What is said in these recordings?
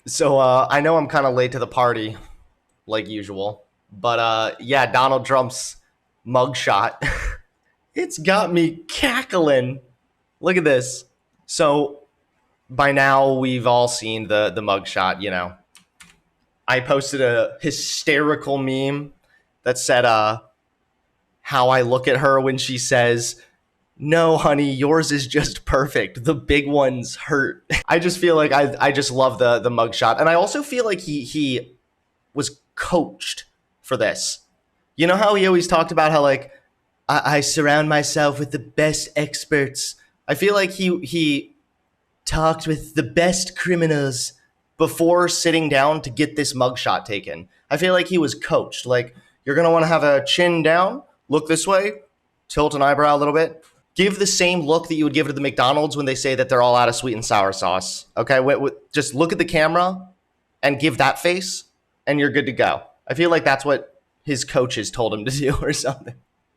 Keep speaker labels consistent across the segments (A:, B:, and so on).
A: So I know I'm kind of late to the party, like usual, but yeah, Donald Trump's mugshot. It's got me cackling. Look at this. So by now we've all seen the mugshot. I posted a hysterical meme that said, "How I look at her when she says." No, honey, yours is just perfect. The big ones hurt. I just feel like I just love the mugshot, and I also feel like he was coached for this. You know how he always talked about how like I surround myself with the best experts. I feel like he talked with the best criminals before sitting down to get this mugshot taken. I feel like he was coached. Like you're gonna want to have a chin down, look this way, tilt an eyebrow a little bit. Give the same look that you would give to the McDonald's when they say that they're all out of sweet and sour sauce. Okay, just look at the camera and give that face, and you're good to go. I feel like that's what his coaches told him to do or something.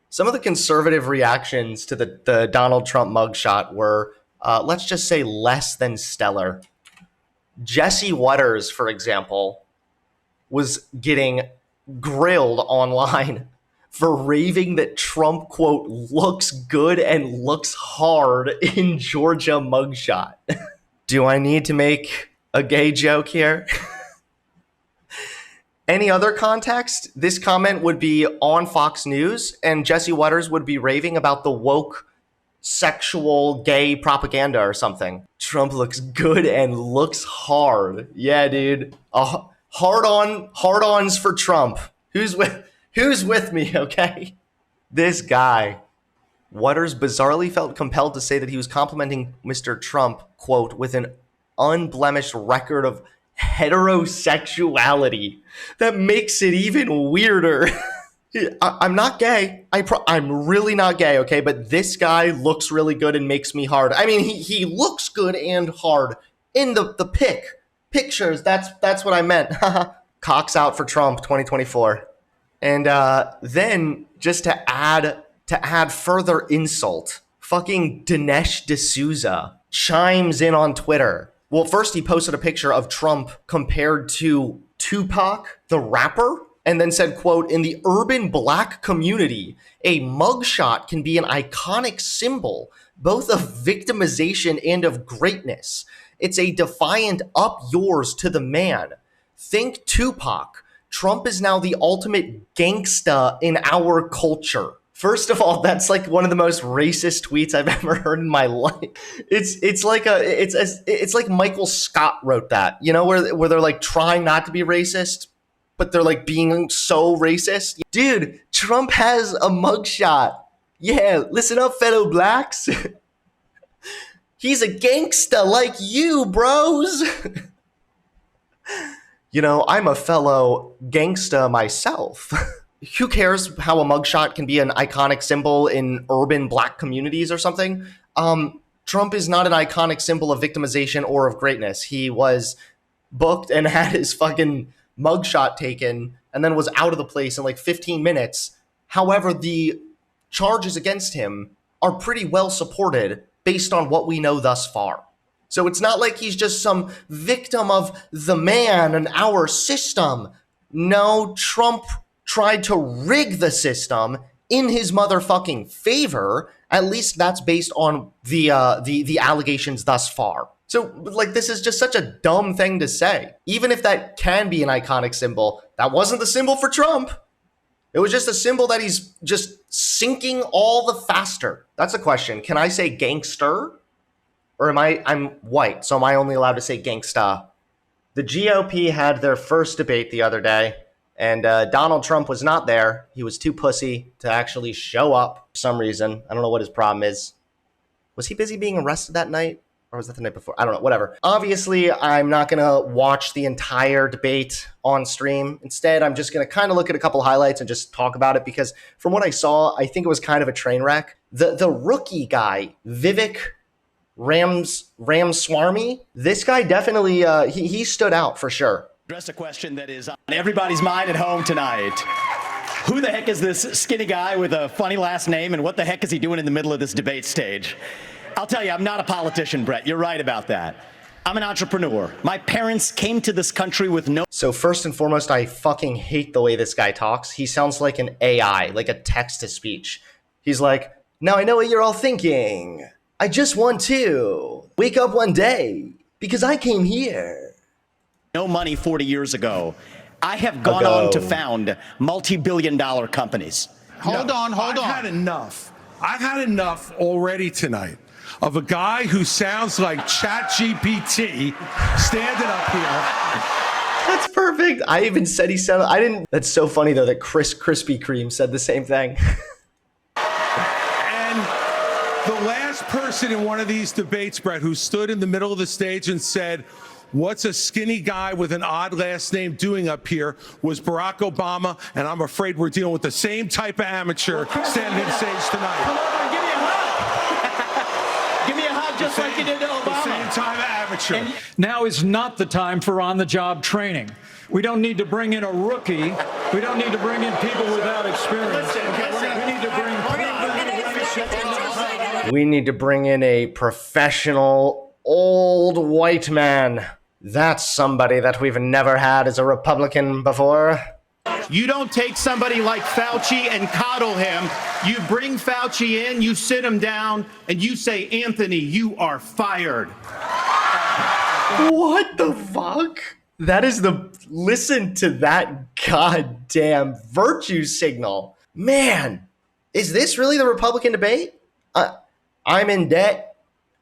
A: Some of the conservative reactions to the Donald Trump mugshot were, let's just say, less than stellar. Jesse Waters, for example, was getting grilled online for raving that Trump, quote, looks good and looks hard in Georgia mugshot. Do I need to make a gay joke here? Any other context, this comment would be on Fox News, and Jesse Waters would be raving about the woke sexual gay propaganda or something. Trump looks good and looks hard. Yeah, dude. Hard-ons for Trump. Who's with me, okay? This guy. Waters bizarrely felt compelled to say that he was complimenting Mr. Trump, quote, with an unblemished record of heterosexuality. That makes it even weirder. I'm not gay. I'm really not gay, okay? But this guy looks really good and makes me hard. I mean, he looks good and hard in the pictures. That's what I meant. Cocks out for Trump 2024. And then just to add further insult, fucking Dinesh D'Souza chimes in on Twitter. Well, first he posted a picture of Trump compared to Tupac, the rapper, and then said, quote, in the urban black community, a mugshot can be an iconic symbol, both of victimization and of greatness. It's a defiant up yours to the man. Think Tupac. Trump is now the ultimate gangsta in our culture. First of all, that's like one of the most racist tweets I've ever heard in my life. It's like Michael Scott wrote that, you know, where they're like trying not to be racist, but they're like being so racist. Dude, Trump has a mugshot. Yeah, listen up, fellow blacks. He's a gangsta like you, bros. You know, I'm a fellow gangsta myself. Who cares how a mugshot can be an iconic symbol in urban black communities or something? Trump is not an iconic symbol of victimization or of greatness. He was booked and had his fucking mugshot taken and then was out of the place in like 15 minutes. However, the charges against him are pretty well supported based on what we know thus far. So it's not like he's just some victim of the man and our system. No, Trump tried to rig the system in his motherfucking favor. At least that's based on the allegations thus far. So, like, this is just such a dumb thing to say. Even if that can be an iconic symbol, that wasn't the symbol for Trump. It was just a symbol that he's just sinking all the faster. That's a question. Can I say gangster? Or I'm white, so am I only allowed to say gangsta? The GOP had their first debate the other day, and Donald Trump was not there. He was too pussy to actually show up for some reason. I don't know what his problem is. Was he busy being arrested that night? Or was that the night before? I don't know, whatever. Obviously, I'm not going to watch the entire debate on stream. Instead, I'm just going to kind of look at a couple highlights and just talk about it because from what I saw, I think it was kind of a train wreck. The rookie guy, Vivek Ramaswamy, this guy definitely, he stood out for sure.
B: Address a question that is on everybody's mind at home tonight. Who the heck is this skinny guy with a funny last name, and what the heck is he doing in the middle of this debate stage? I'll tell you, I'm not a politician, Brett. You're right about that. I'm an entrepreneur. My parents came to this country with no
A: So first and foremost, I fucking hate the way this guy talks. He sounds like an AI, like a text-to-speech. He's like, now I know what you're all thinking. I just want to wake up one day because I came here.
B: money 40 years ago. I have gone on to found multi-billion-dollar companies.
C: Hold on. I've had enough. I've had enough already tonight of a guy who sounds like ChatGPT standing up here.
A: That's perfect. I even said he sounded, I didn't. That's so funny though that Chris Krispy Kreme said the same thing.
C: And the last person in one of these debates, Brett, who stood in the middle of the stage and said, what's a skinny guy with an odd last name doing up here, was Barack Obama, and I'm afraid we're dealing with the same type of amateur standing on stage tonight.
B: Come over and give me a hug. Give me a hug just like you did to Obama.
C: The same type of amateur.
D: Now is not the time for on-the-job training. We don't need to bring in a rookie. We don't need to bring in people without experience. We need to bring
A: We need to bring in a professional old white man. That's somebody that we've never had as a Republican before.
E: You don't take somebody like Fauci and coddle him. You bring Fauci in, you sit him down, and you say, Anthony, you are fired.
A: What the fuck? That is listen to that goddamn virtue signal. Man, is this really the Republican debate? I'm in debt.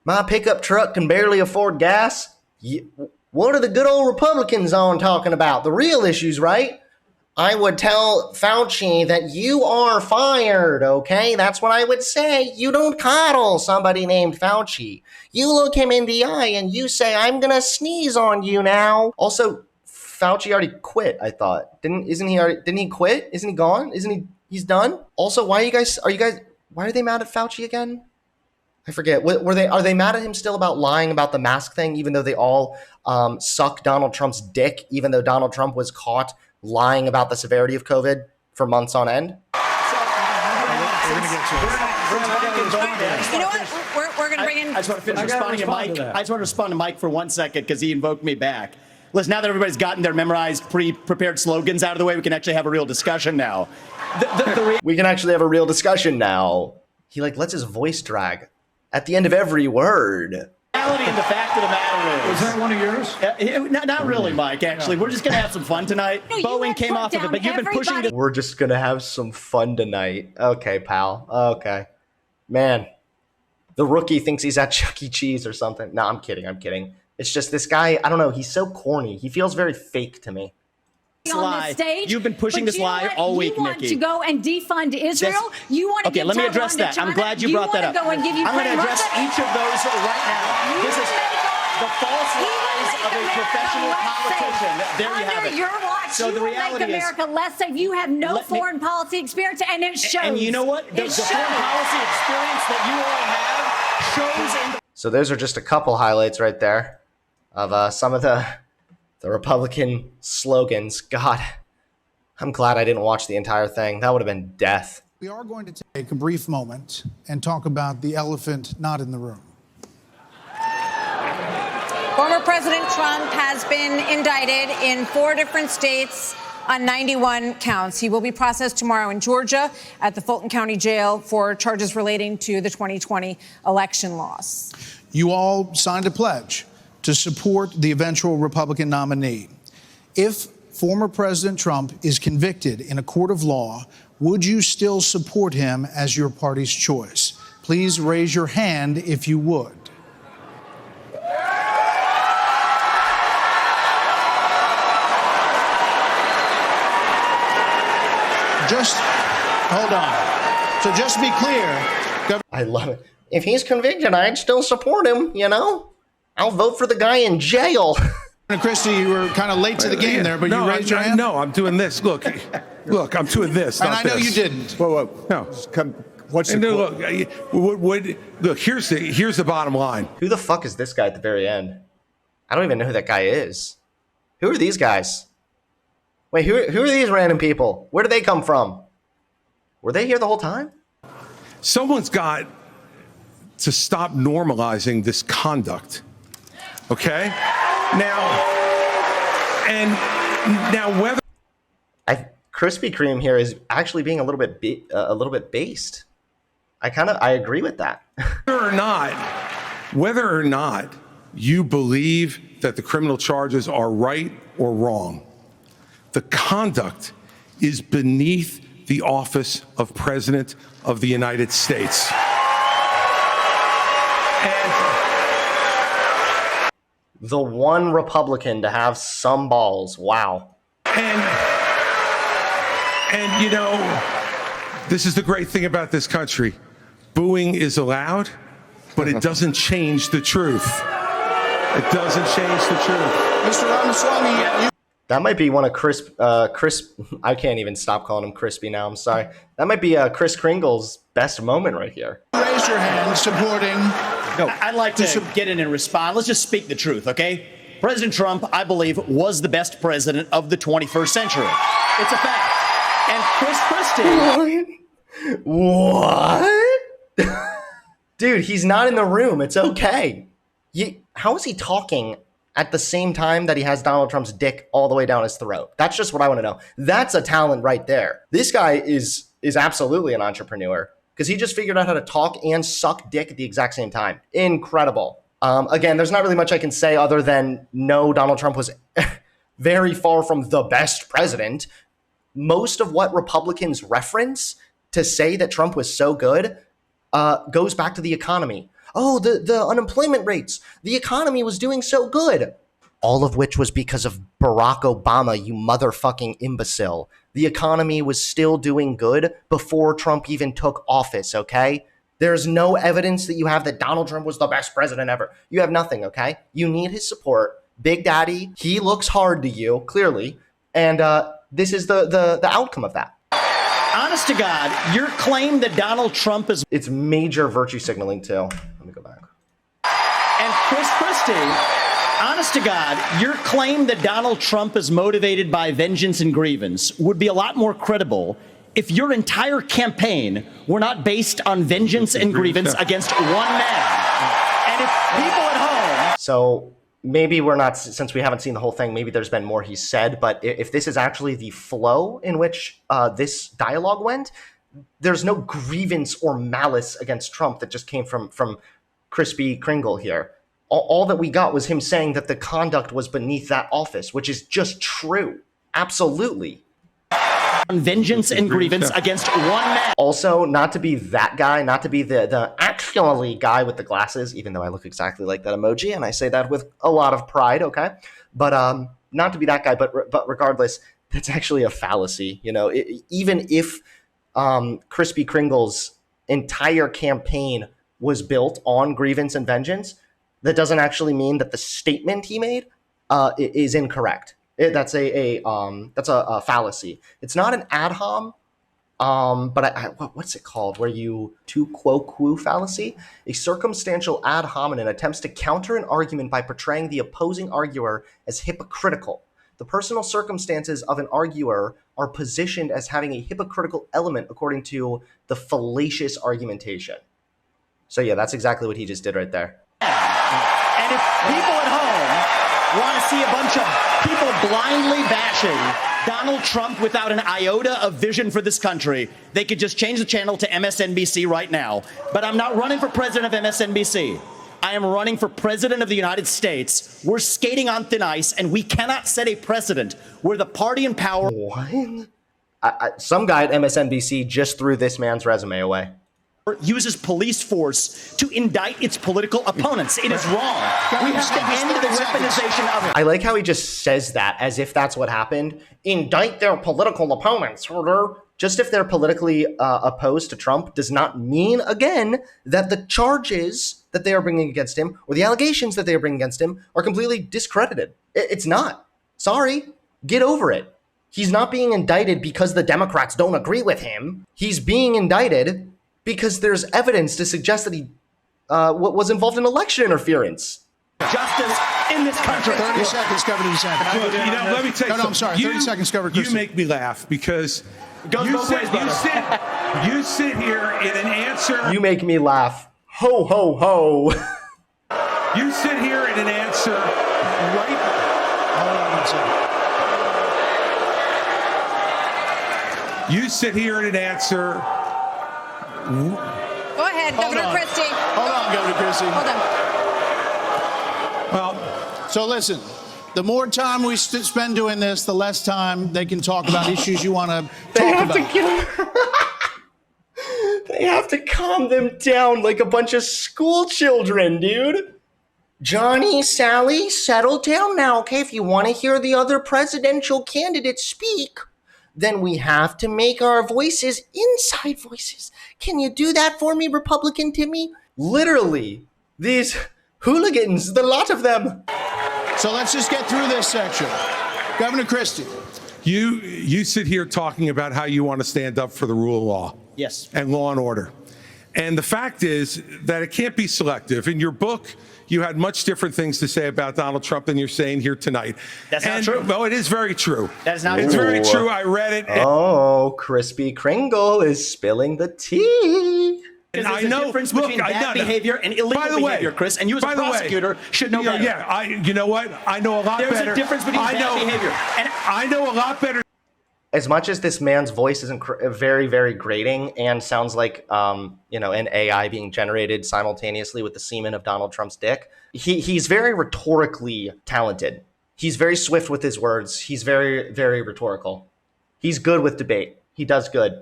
A: My pickup truck can barely afford gas. What are the good old Republicans on talking about? The real issues, right? I would tell Fauci that you are fired, okay? That's what I would say. You don't coddle somebody named Fauci. You look him in the eye and you say, I'm gonna sneeze on you now. Also, Fauci already quit, I thought. Didn't he quit? Isn't he gone? He's done? Also, why are they mad at Fauci again? I forget. Are they mad at him still about lying about the mask thing, even though they all suck Donald Trump's dick, even though Donald Trump was caught lying about the severity of COVID for months on end?
F: You know what? We're going to bring in.
B: I just want to finish responding to Mike. I just want to respond to Mike for 1 second because he invoked me back. Listen, now that everybody's gotten their memorized, pre-prepared slogans out of the way, we can actually have a real discussion now.
A: We can actually have a real discussion now. He lets his voice drag at the end of every word.
B: The reality and the fact of the matter is...
D: Was that one of yours?
B: Not really, Mike, actually. We're just going to have some fun tonight.
F: No,
B: Boeing came off of it, but you've been pushing this...
A: We're just going to have some fun tonight. Okay, pal. Okay. Man, the rookie thinks he's at Chuck E. Cheese or something. No, I'm kidding. It's just this guy, I don't know, he's so corny. He feels very fake to me.
F: On this stage,
B: you've been pushing this lie all week,
F: you want
B: Nikki.
F: to go and defund Israel. You want to
B: okay, let me address that. I'm glad you brought that up.
F: I'm going
B: to address each of those right now. This is the false lies of a professional politician. There you have it.
F: Your watch,
B: so the reality
F: make America less safe. You have no foreign policy experience, and it shows.
B: And you know what? The foreign policy experience that you all have shows.
A: So those are just a couple highlights right there of some of the Republican slogans. God, I'm glad I didn't watch the entire thing. That would have been death.
G: We are going to take a brief moment and talk about the elephant not in the room.
F: Former President Trump has been indicted in 4 different states on 91 counts. He will be processed tomorrow in Georgia at the Fulton County Jail for charges relating to the 2020 election loss.
G: You all signed a pledge to support the eventual Republican nominee. If former President Trump is convicted in a court of law, would you still support him as your party's choice? Please raise your hand if you would. Just hold on. So just to be clear,
A: I love it. If he's convicted, I'd still support him, you know? I'll vote for the guy in jail.
G: Christie, you were kind of late to the game there, but you raised your hand?
C: No, I'm doing this. Look, I'm doing this.
G: And I know you didn't.
C: Whoa. No.
E: What's the
C: Look, here's the bottom line.
A: Who the fuck is this guy at the very end? I don't even know who that guy is. Who are these guys? Wait, who are these random people? Where did they come from? Were they here the whole time?
C: Someone's got to stop normalizing this conduct. Okay? Now whether
A: Krispy Kreme here is actually being a little bit based. I agree with that.
C: whether or not you believe that the criminal charges are right or wrong, the conduct is beneath the office of President of the United States.
A: The one Republican to have some balls. Wow.
C: And you know, this is the great thing about this country. Booing is allowed, but it doesn't change the truth. It doesn't change the truth.
G: Mr. Ramaswamy,
A: That might be one of Chris, I can't even stop calling him Crispy now, I'm sorry. That might be Kris Kringle's best moment right here.
G: raise your hand supporting.
B: I'd like to get in and respond. Let's just speak the truth, okay? President Trump, I believe, was the best president of the 21st century. It's a fact. And Chris Christie.
A: What? Dude, he's not in the room. It's okay. How is he talking at the same time that he has Donald Trump's dick all the way down his throat? That's just what I want to know. That's a talent right there. This guy is absolutely an entrepreneur because he just figured out how to talk and suck dick at the exact same time. Incredible. Again, there's not really much I can say other than no, Donald Trump was very far from the best president. Most of what Republicans reference to say that Trump was so good goes back to the economy. Oh, the unemployment rates. The economy was doing so good. All of which was because of Barack Obama, you motherfucking imbecile. The economy was still doing good before Trump even took office, okay? There's no evidence that you have that Donald Trump was the best president ever. You have nothing, okay? You need his support. Big Daddy, he looks hard to you, clearly. And this is the outcome of that.
B: Honest to God, your claim that Donald Trump is...
A: It's major virtue signaling, too. Let me go back.
B: And Chris Christie, honest to God, your claim that Donald Trump is motivated by vengeance and grievance would be a lot more credible if your entire campaign were not based on vengeance and grievance against one man. And if people at home...
A: So maybe we're not, since we haven't seen the whole thing, maybe there's been more he said, but if this is actually the flow in which this dialogue went, there's no grievance or malice against Trump that just came from Krispy Kringle here. All that we got was him saying that the conduct was beneath that office, which is just true. Absolutely.
B: On vengeance and grievance against one man.
A: Also, not to be that guy, not to be the actually guy with the glasses, even though I look exactly like that emoji, and I say that with a lot of pride, okay? But not to be that guy, but regardless, that's actually a fallacy. You know, even if Krispy Kringle's entire campaign was built on grievance and vengeance, that doesn't actually mean that the statement he made is incorrect. That's a fallacy. It's not an ad hom, but what's it called? Where you tu quo quo fallacy? A circumstantial ad hominem attempts to counter an argument by portraying the opposing arguer as hypocritical. The personal circumstances of an arguer are positioned as having a hypocritical element according to the fallacious argumentation. So yeah, that's exactly what he just did right there.
B: And if people at home want to see a bunch of people blindly bashing Donald Trump without an iota of vision for this country, they could just change the channel to MSNBC right now. But I'm not running for president of MSNBC. I am running for president of the United States. We're skating on thin ice, and we cannot set a precedent where the party in power...
A: What? Some guy at MSNBC just threw this man's resume away.
B: ...uses police force to indict its political opponents. It is wrong. We have to end the weaponization of it.
A: I like how he just says that as if that's what happened. Indict their political opponents. Just if they're politically opposed to Trump does not mean, again, that the charges that they are bringing against him or the allegations that they are bringing against him are completely discredited. It's not. Sorry. Get over it. He's not being indicted because the Democrats don't agree with him. He's being indicted because there's evidence to suggest that he was involved in election interference.
B: Justice in this country.
G: 30 seconds, Governor DeSantis.
C: Well, you know, let me tell you
G: I'm sorry. 30 seconds, Governor
C: You make me laugh because you sit here in an answer.
A: You make me laugh. Ho, ho, ho.
C: You sit here and an answer right.
G: Hold on one second.
C: You sit here and an answer.
F: Go ahead, Governor Christie.
G: Hold on, Governor Christie.
F: Hold on.
C: Well,
G: So listen, the more time we spend doing this, the less time they can talk about issues you want to talk about.
A: They have to calm them down like a bunch of school children, dude. Johnny, Sally, settle down now, okay? If you want to hear the other presidential candidates speak, then we have to make our voices inside voices. Can you do that for me, Republican Timmy? Literally, these hooligans, the lot of them.
G: So let's just get through this section. Governor Christie.
C: you sit here talking about how you want to stand up for the rule of law.
B: Yes.
C: And law and order. And the fact is that it can't be selective. In your book, you had much different things to say about Donald Trump than you're saying here tonight.
B: That's not true.
C: Well, it is very true.
B: That is not
C: It's
B: true.
C: very true. I read it.
A: Oh, Crispy Kringle is spilling the tea.
B: Because
C: I
B: there's
C: know.
B: a difference
C: Look,
B: between
C: I
B: bad
C: know.
B: behavior and illegal
C: By the way,
B: behavior, Chris. And you as a
C: by the way,
B: prosecutor should know better.
C: Yeah, you know what? I know a lot
B: There's
C: better.
B: a difference between bad behavior. And
C: I know a lot better.
A: As much as this man's voice is very, very grating and sounds like, an AI being generated simultaneously with the semen of Donald Trump's dick, he's very rhetorically talented. He's very swift with his words. He's very, very rhetorical. He's good with debate. He does good.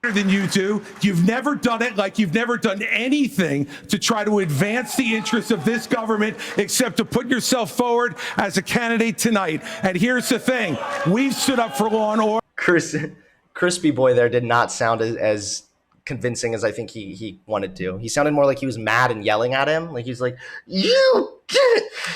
C: Than you do. You've never done it like you've never done anything to try to advance the interests of this government except to put yourself forward as a candidate tonight. And here's the thing. We've stood up for law and order.
A: Crispy Boy there did not sound as convincing as I think he wanted to. He sounded more like he was mad and yelling at him. Like he's like, you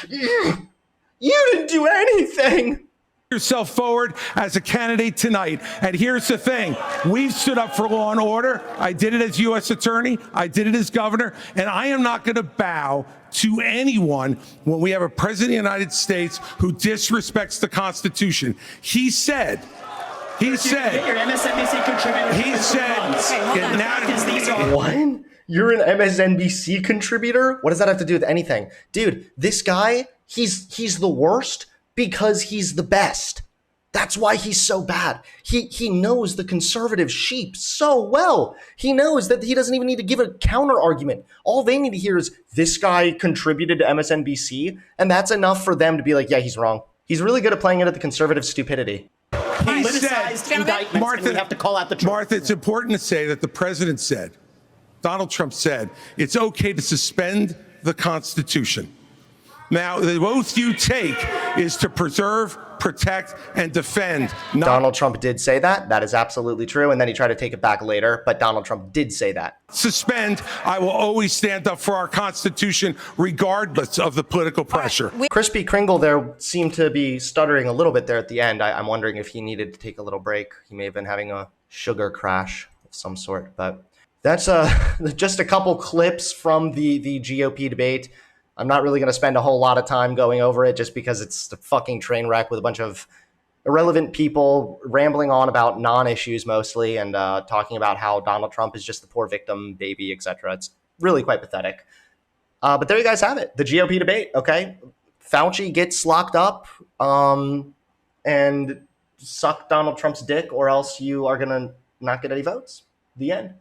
A: didn't do anything.
C: Yourself forward as a candidate tonight. And here's the thing. We've stood up for law and order. I did it as U.S. attorney. I did it as governor. And I am not going to bow to anyone when we have a president of the United States who disrespects the Constitution. He said,
B: your MSNBC contributor.
C: he said,
A: What? You're an MSNBC contributor? What does that have to do with anything? Dude, this guy, he's the worst because he's the best. That's why he's so bad. He knows the conservative sheep so well. He knows that he doesn't even need to give a counter argument. All they need to hear is this guy contributed to MSNBC, and that's enough for them to be like, yeah, he's wrong. He's really good at playing into the conservative stupidity.
C: He said,
B: indictments,
C: Martha,
B: and we have to call out the truth.
C: Martha, it's important to say that the president said, Donald Trump said, it's okay to suspend the Constitution. Now, the oath you take is to preserve, protect, and defend.
A: Donald Trump did say that. That is absolutely true. And then he tried to take it back later. But Donald Trump did say that.
C: Suspend. I will always stand up for our Constitution, regardless of the political pressure.
A: Crispy Kringle there seemed to be stuttering a little bit there at the end. I'm wondering if he needed to take a little break. He may have been having a sugar crash of some sort. But that's just a couple clips from the GOP debate. I'm not really going to spend a whole lot of time going over it just because it's a fucking train wreck with a bunch of irrelevant people rambling on about non-issues mostly and talking about how Donald Trump is just the poor victim, baby, etc. It's really quite pathetic. But there you guys have it. The GOP debate, okay? Fauci gets locked up and suck Donald Trump's dick or else you are going to not get any votes. The end.